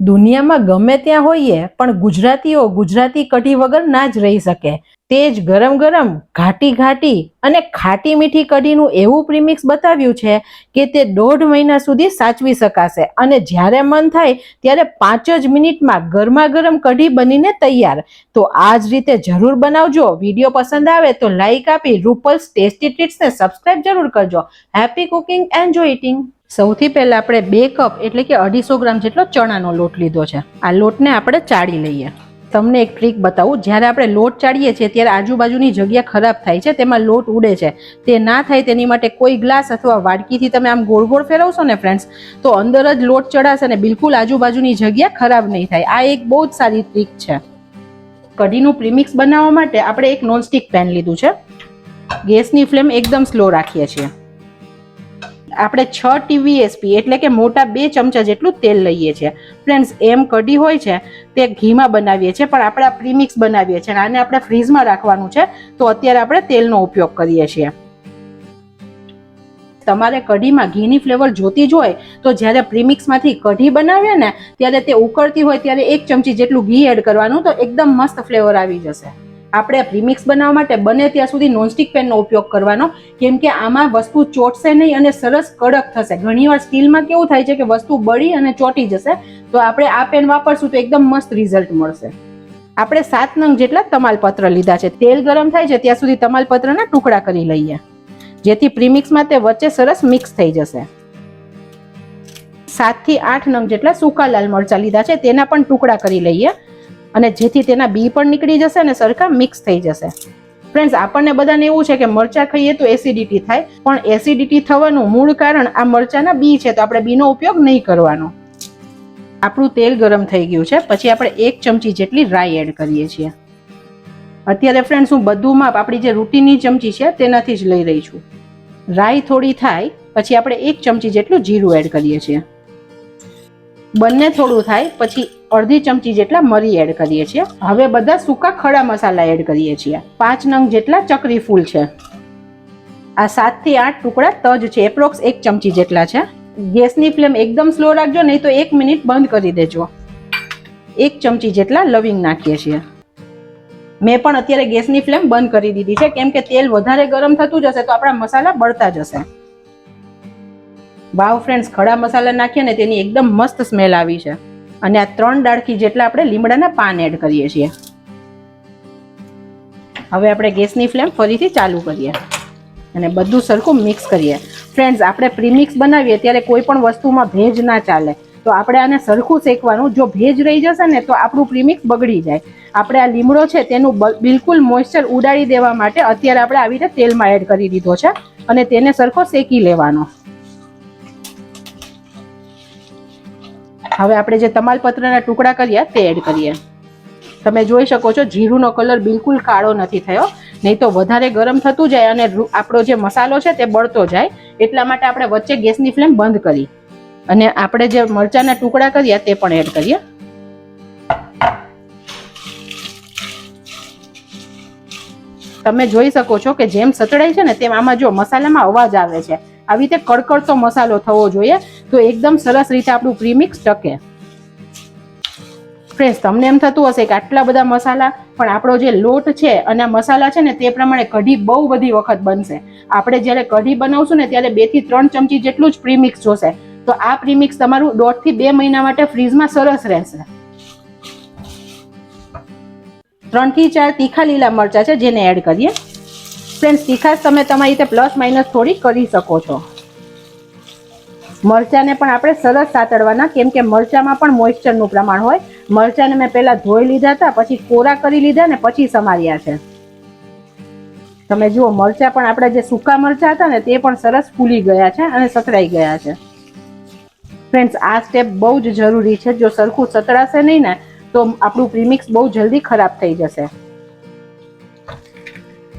દુનિયામાં ગમે ત્યાં હોઈએ પણ ગુજરાતીઓ ગુજરાતી કઢી વગર ના જ રહી શકે. તે જ ગરમ ગરમ ઘાટી અને ખાટી મીઠી કઢીનું એવું પ્રીમિક્સ બતાવ્યું છે કે તે 1.5 મહિના સુધી સાચવી શકાશે અને જ્યારે મન થાય ત્યારે 5 જ મિનિટમાં ગરમા ગરમ કઢી બનીને તૈયાર. તો આ જ રીતે જરૂર બનાવજો. વિડીયો પસંદ આવે તો લાઈક આપી રૂપલ્સ ટેસ્ટી ટ્રીટ્સને સબસ્ક્રાઇબ જરૂર કરજો. Happy cooking, enjoy eating. સૌથી પહેલા આપણે 2 કપ એટલે કે 250 ગ્રામ જેટલો ચણાનો લોટ લીધો છે. આ લોટને આપણે ચાળી લઈએ. તમને એક ટ્રીક બતાવું. જ્યારે આપણે લોટ ચાળીએ છીએ ત્યારે આજુબાજુની જગ્યા ખરાબ થાય છે, તેમાં લોટ ઉડે છે. તે ના થાય તેની માટે કોઈ ગ્લાસ અથવા વાડકીથી તમે આમ ગોળ ગોળ ફેરવશો ને ફ્રેન્ડ્સ, તો અંદર જ લોટ ચડાશે અને બિલકુલ આજુબાજુની જગ્યા ખરાબ નહીં થાય. આ એક બહુ જ સારી ટ્રીક છે. કઢીનું પ્રીમિક્સ બનાવવા માટે આપણે એક નોનસ્ટિક પેન લીધું છે. ગેસની ફ્લેમ એકદમ સ્લો રાખીએ છીએ. આપણે 6 TVSP એટલે કે મોટા 2 ચમચા જેટલું તેલ લઈએ છીએ. ફ્રેન્ડ્સ, એમ કઢી હોય છે તે ઘીમાં બનાવીએ છીએ, પણ આપણે આ પ્રીમિક્સ બનાવીએ છીએ અને આને આપણે ફ્રીઝમાં રાખવાનું છે, તો અત્યારે આપણે તેલનો ઉપયોગ કરીએ છીએ. તમારે કઢીમાં ઘીની ફ્લેવર જોતી જ હોય તો જ્યારે પ્રીમિક્સમાંથી કઢી બનાવીએ ને ત્યારે તે ઉકળતી હોય ત્યારે 1 ચમચી જેટલું ઘી એડ કરવાનું, તો એકદમ મસ્ત ફ્લેવર આવી જશે. આપણે પ્રીમિક્સ બનાવવા માટે બને ત્યાં સુધી નોનસ્ટિક પેનનો ઉપયોગ કરવાનો, કેમ કે આમાં વસ્તુ ચોટશે નહીં અને સરસ કડક થશે. ઘણીવાર સ્ટીલમાં કેવું થાય છે કે વસ્તુ બળી અને ચોટી જશે, તો આપણે આ પેન વાપરશું તો એકદમ મસ્ત રિઝલ્ટ મળશે. આપણે 7 નંગ જેટલા તમાલપત્ર લીધા છે. તેલ ગરમ થાય છે ત્યાં સુધી તમાલપત્રના ટુકડા કરી લઈએ, જેથી પ્રીમિક્સમાં તે વચ્ચે સરસ મિક્સ થઈ જશે. 7 થી 8 નંગ જેટલા સૂકા લાલ મરચા લીધા છે, તેના પણ ટુકડા કરી લઈએ, અને જેથી તેના બી પણ નીકળી જશે અને સરખા મિક્સ થઈ જશે. ફ્રેન્ડ્સ, આપણને બધાને એવું છે કે મરચા ખાઈએ તો એસિડિટી થાય, પણ એસિડિટી થવાનું મૂળ કારણ આ મરચાના બી છે, તો આપણે બીનો ઉપયોગ નહીં કરવાનો. આપણું તેલ ગરમ થઈ ગયું છે. પછી આપણે 1 ચમચી જેટલી રાઈ એડ કરીએ છીએ. અત્યારે ફ્રેન્ડ્સ, હું બધું માપ આપણી જે રૂટીનની ચમચી છે તેનાથી જ લઈ રહી છું. રાઈ થોડી થાય પછી આપણે 1 ચમચી જેટલું જીરું એડ કરીએ છીએ. બંને થોડું થાય પછી અડધી ચમચી જેટલા મરી એડ કરીએ છીએ. હવે બધા સૂકા ખડા મસાલા એડ કરીએ છીએ. 5 નંગ જેટલા ચકરી ફૂલ છે. આ 7 થી 8 ટુકડા તજ છે, એપ્રોક્સ 1 ચમચી જેટલા છે. ગેસની ફ્લેમ એકદમ સ્લો રાખજો, નહીં તો 1 મિનિટ બંધ કરી દેજો. 1 ચમચી જેટલા લવિંગ નાખીએ છીએ. મેં પણ અત્યારે ગેસની ફ્લેમ બંધ કરી દીધી છે, કેમ કે તેલ વધારે ગરમ થતું જશે તો આપણા મસાલા બળતા જશે. વાવ ફ્રેન્ડ્સ, ખડા મસાલા નાખીએ ને તેની એકદમ મસ્ત સ્મેલ આવી છે. અને આ 3 ડાળખી જેટલા આપણે લીમડાના પાન એડ કરીએ છીએ. હવે આપણે ગેસની ફ્લેમ ફરીથી ચાલુ કરીએ અને બધું સરખું મિક્સ કરીએ. ફ્રેન્ડ્સ, આપણે પ્રીમિક્સ બનાવીએ ત્યારે કોઈ પણ વસ્તુમાં ભેજ ના ચાલે, તો આપણે આને સરખું શેકવાનું. જો ભેજ રહી જશે ને તો આપણું પ્રીમિક્સ બગડી જાય. આપણે આ લીમડો છે તેનું બિલકુલ મોઇસ્ચર ઉડાડી દેવા માટે અત્યારે આપણે આવી રીતે તેલમાં એડ કરી દીધો છે અને તેને સરખો શેકી લેવાનો. હવે આપણે જે તમાલપત્રના ટુકડા કર્યા તે એડ કરીએ. તમે જોઈ શકો છો જીરુંનો કલર બિલકુલ કાળો નથી થયો, નહીં તો વધારે ગરમ થતું જાય અને આપણો જે મસાલો છે તે બળતો જાય. એટલા માટે આપણે વચ્ચે ગેસની ફ્લેમ બંધ કરી અને આપણે જે મરચાના ટુકડા કર્યા તે પણ એડ કરીએ. તમે જોઈ શકો છો કે જેમ સતળાય છે ને તેમ આમાં જો મસાલામાં અવાજ આવે છે. આવી રીતે કડકડતો મસાલો થવો જોઈએ, તો એકદમ સરસ રીતે આપણું પ્રીમિક્સ ટકે. ફ્રેન્ડ્સ, તમને એમ થતું હશે કે આટલા બધા મસાલા, પણ આપણો જે લોટ છે અને મસાલા છે ને તે પ્રમાણે કઢી બહુ બધી વખત બનશે. આપણે જ્યારે કઢી બનાવશું ને ત્યારે 2 થી 3 ચમચી જેટલું જ પ્રીમિક્સ જોશે. તો આ પ્રીમિક્સ તમારું 1.5 થી 2 મહિના માટે ફ્રીઝમાં સરસ રહેશે. 3 થી 4 તીખા લીલા મરચા છે, જેને એડ કરીએ. ફ્રેન્ડ્સ, તીખાશ તમે તમારી રીતે પ્લસ માઇનસ થોડી કરી શકો છો. મરચાને પણ આપણે સરસ સાતળવાના, કેમ કે મરચામાં પણ મોઇસ્ચરનું પ્રમાણ હોય. મરચાને મેં પહેલા ધોઈ લીધા હતા, પછી કોરા કરી લીધા ને પછી સમાર્યા છે. તમે જુઓ, મરચા પણ આપણા જે સૂકા મરચા હતા ને તે પણ સરસ ફૂલી ગયા છે અને સતળાઈ ગયા છે. ફ્રેન્ડ્સ, આ સ્ટેપ બહુ જ જરૂરી છે. જો સરખું સતળાશે નહીં ને તો આપણું પ્રીમિક્સ બહુ જલ્દી ખરાબ થઈ જશે.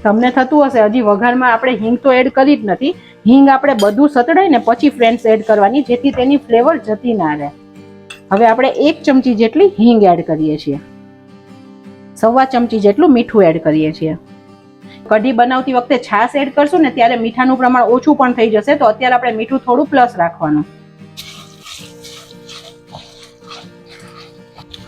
તમને થતું હશે હજી વઘારમાં આપણે હિંગ તો એડ કરી જ નથી. હિંગ આપણે બધું સતળાય ને પછી ફ્રેન્ડ્સ એડ કરવાની, જેથી તેની ફ્લેવર જતી ના રહે. હવે આપણે 1 ચમચી જેટલી હિંગ એડ કરીએ છીએ. 1.25 ચમચી જેટલું મીઠું એડ કરીએ છીએ. કઢી બનાવતી વખતે છાશ એડ કરશું ને ત્યારે મીઠાનું પ્રમાણ ઓછું પણ થઈ જશે, તો અત્યારે આપણે મીઠું થોડું પ્લસ રાખવાનું.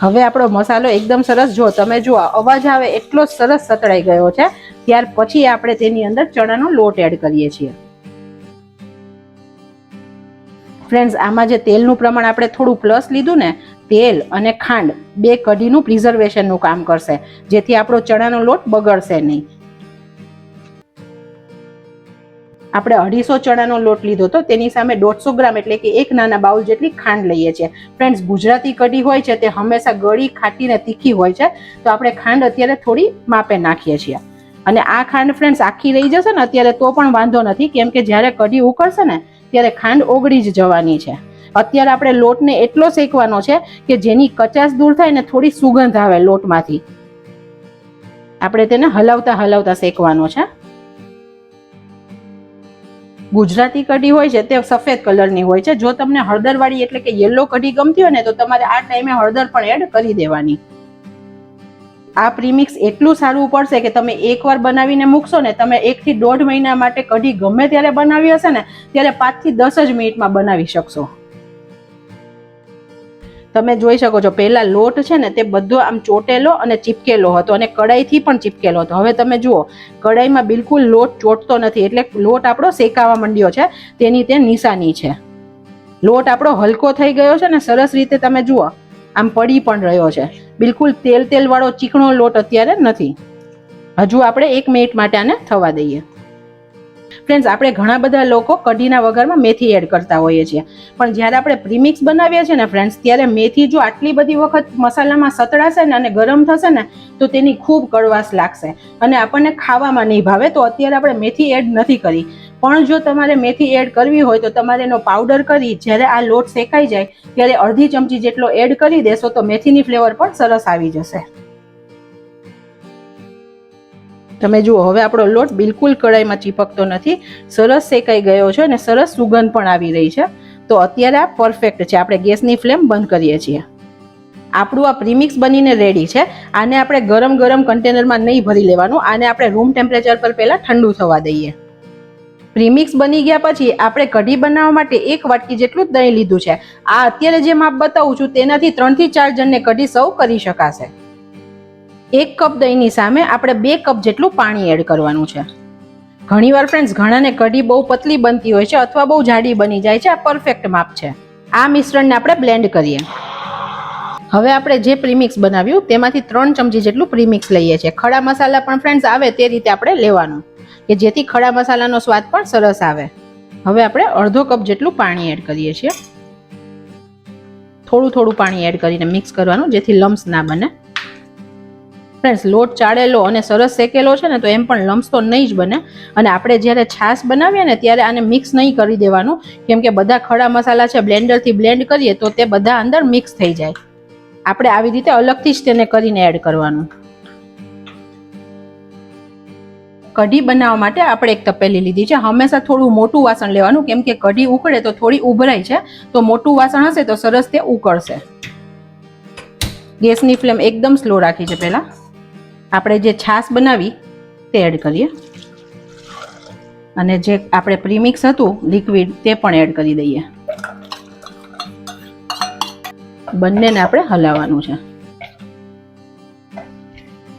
હવે આપણો મસાલો એકદમ સરસ, જો તમે જુઓ અવાજ આવે એટલો સરસ સતળાઈ ગયો છે. ત્યાર પછી આપણે તેની અંદર ચણાનો લોટ એડ કરીએ છીએ. ફ્રેન્ડ્સ, આમાં જે તેલનું પ્રમાણ આપણે થોડું પ્લસ લીધું ને, તેલ અને ખાંડ બે કઢીનું પ્રિઝર્વેશનનું કામ કરશે, જેથી આપણો ચણાનો લોટ બગડશે નહીં. આપણે 250 ચણાનો લોટ લીધો તો તેની સામે 150 ગ્રામ એટલે કે એક નાના બાઉલ જેટલી ખાંડ લઈએ છીએ. ફ્રેન્ડ્સ, ગુજરાતી કઢી હોય છે તે હંમેશા ગળી, ખાટી ને તીખી હોય છે, તો આપણે ખાંડ અત્યારે થોડી માપે નાખીએ છીએ. અને આ ખાંડ ફ્રેન્ડ્સ આખી રહી જશે ને અત્યારે તો પણ વાંધો નથી, કેમ કે જ્યારે કઢી ઉકળશે ને ત્યારે ખાંડ ઓગળી જ જવાની છે. અત્યારે આપણે લોટને એટલો શેકવાનો છે કે જેની કચાશ દૂર થાય ને થોડી સુગંધ આવે લોટમાંથી. આપણે તેને હલાવતા હલાવતા શેકવાનો છે. ગુજરાતી કઢી હોય છે તે સફેદ કલરની હોય છે. જો તમને હળદરવાળી એટલે કે યલો કઢી ગમતી હોય ને તો તમારે આ ટાઈમે હળદર પણ એડ કરી દેવાની. આ પ્રીમિક્સ એટલું સારું પડશે કે તમે એકવાર બનાવીને મૂકશો ને, તમે 1 થી 1.5 મહિના માટે કઢી ગમે ત્યારે બનાવી હશે ને ત્યારે 5 થી 10 જ મિનિટમાં બનાવી શકશો. તમે જોઈ શકો છો પહેલા લોટ છે ને તે બધો આમ ચોટેલો અને ચીપકેલો હતો અને કડાઈથી પણ ચીપકેલો હતો. હવે તમે જુઓ કડાઈમાં બિલકુલ લોટ ચોટતો નથી, એટલે લોટ આપણો શેકાવા માંડ્યો છે, તેની તે નિશાની છે. લોટ આપણો હલકો થઈ ગયો છે ને સરસ રીતે તમે જુઓ આમ પડી પણ રહ્યો છે. બિલકુલ તેલ તેલ વાળો ચીકણો લોટ અત્યારે નથી. હજુ આપણે 1 મિનિટ માટે આને થવા દઈએ. ફ્રેન્ડ્સ, આપણે ઘણા બધા લોકો કઢીના વઘારમાં મેથી એડ કરતા હોઈએ છીએ, પણ જ્યારે આપણે પ્રીમિક્સ બનાવીએ છીએ ને ફ્રેન્ડ્સ, ત્યારે મેથી જો આટલી બધી વખત મસાલામાં સતળાશે ને અને ગરમ થશે ને તો તેની ખૂબ કડવાશ લાગશે અને આપણને ખાવામાં નહીં ભાવે. તો અત્યારે આપણે મેથી એડ નથી કરી, પણ જો તમારે મેથી એડ કરવી હોય તો તમારે એનો પાવડર કરી જ્યારે આ લોટ શેકાઈ જાય ત્યારે અડધી ચમચી જેટલો એડ કરી દેશો તો મેથીની ફ્લેવર પણ સરસ આવી જશે. તમે જુઓ હવે આપણો લોટ બિલકુલ કડાઈમાં ચીપકતો નથી, સરસ શેકાઈ ગયો છે અને સરસ સુગંધ પણ આવી રહી છે. તો અત્યારે આ પરફેક્ટ છે. આપણે ગેસની ફ્લેમ બંધ કરીએ છીએ. આપણું આ પ્રીમિક્સ બનીને રેડી છે. આને આપણે ગરમ ગરમ કન્ટેનરમાં નહીં ભરી લેવાનું, આને આપણે રૂમ ટેમ્પરેચર પર પહેલા ઠંડુ થવા દઈએ. પ્રીમિક્સ બની ગયા પછી આપણે કઢી બનાવવા માટે 1 વાટકી જેટલું દહીં લીધું છે. આ અત્યારે જે માપ બતાવું છું તેનાથી 3 થી 4 જણને કઢી સર્વ કરી શકાશે. 1 કપ દહીંની સામે આપણે 2 કપ જેટલું પાણી એડ કરવાનું છે. ઘણીવાર ફ્રેન્ડ્સ ઘણાને કઢી બહુ પતલી બનતી હોય છે અથવા બહુ જાડી બની જાય છે. આ પરફેક્ટ માપ છે. આ મિશ્રણને આપણે બ્લેન્ડ કરીએ. હવે આપણે જે પ્રીમિક્સ બનાવ્યું તેમાંથી 3 ચમચી જેટલું પ્રીમિક્સ લઈએ છીએ. ખડા મસાલા પણ ફ્રેન્ડ્સ આવે તે રીતે આપણે લેવાનું કે જેથી ખડા મસાલાનો સ્વાદ પણ સરસ આવે. હવે આપણે અડધો કપ જેટલું પાણી એડ કરીએ છીએ. થોડું થોડું પાણી એડ કરીને મિક્સ કરવાનું જેથી લમ્સ ના બને. ફ્રેન્ડ્સ, લોટ ચાળેલો અને સરસ શેકેલો છે ને તો એમ પણ લમ્સ તો નહીં જ બને. અને આપણે જ્યારે છાશ બનાવીએ ને ત્યારે આને મિક્સ નહીં કરી દેવાનું, કેમ કે બધા ખડા મસાલા છે બ્લેન્ડરથી બ્લેન્ડ કરીએ તો તે બધા અંદર મિક્સ થઈ જાય. આપણે આવી રીતે અલગથી જ તેને કરીને એડ કરવાનું. કઢી બનાવવા માટે આપણે 1 તપેલી લીધી છે. હંમેશા થોડું મોટું વાસણ લેવાનું, કેમ કે કઢી ઉકળે તો થોડી ઉભરાય છે, તો મોટું વાસણ હશે તો સરસ તે ઉકળશે. ગેસની ફ્લેમ એકદમ સ્લો રાખી છે. પહેલા આપણે જે છાશ બનાવી તે એડ કરીએ અને જે આપણે પ્રીમિક્સ હતું લિક્વિડ તે પણ એડ કરી દઈએ. બંનેને આપણે હલાવવાનું છે.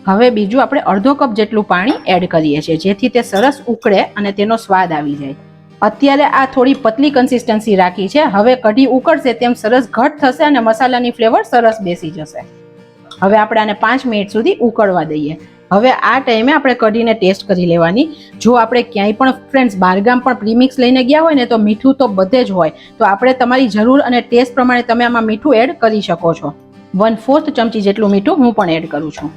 હવે બીજું આપણે અડધો કપ જેટલું પાણી એડ કરીએ છીએ જેથી તે સરસ ઉકળે અને તેનો સ્વાદ આવી જાય. અત્યારે આ થોડી પતલી કન્સિસ્ટન્સી રાખી છે. હવે કઢી ઉકળશે તેમ સરસ ઘટ થશે અને મસાલાની ફ્લેવર સરસ બેસી જશે. હવે આપણે આને 5 મિનિટ સુધી ઉકળવા દઈએ. હવે આ ટાઈમે આપણે કઢીને ટેસ્ટ કરી લેવાની. જો આપણે ક્યાંય પણ ફ્રેન્ડ્સ બહારગામ પણ પ્રીમિક્સ લઈને ગયા હોય ને તો મીઠું તો બધે જ હોય, તો આપણે તમારી જરૂર અને ટેસ્ટ પ્રમાણે તમે આમાં મીઠું એડ કરી શકો છો. 1/4 ચમચી જેટલું મીઠું હું પણ એડ કરું છું.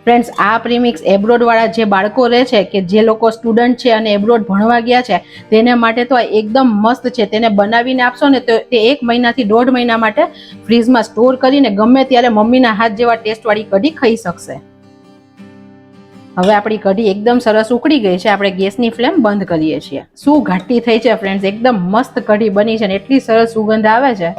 ફ્રેન્ડ્સ, આ પ્રીમિક્સ એબ્રોડ વાળા જે બાળકો રહે છે કે જે લોકો સ્ટુડન્ટ છે અને એબ્રોડ ભણવા ગયા છે તેને માટે તો એકદમ મસ્ત છે. તેને બનાવીને આપશો ને તો તે 1 મહિનાથી 1.5 મહિના માટે ફ્રીજમાં સ્ટોર કરીને ગમે ત્યારે મમ્મીના હાથ જેવા ટેસ્ટવાળી કઢી ખાઈ શકશે. હવે આપણી કઢી એકદમ સરસ ઉકળી ગઈ છે. આપણે ગેસની ફ્લેમ બંધ કરીએ છીએ. શું ઘાટી થઈ છે ફ્રેન્ડ્સ, એકદમ મસ્ત કઢી બની છે ને એટલી સરસ સુગંધ આવે છે.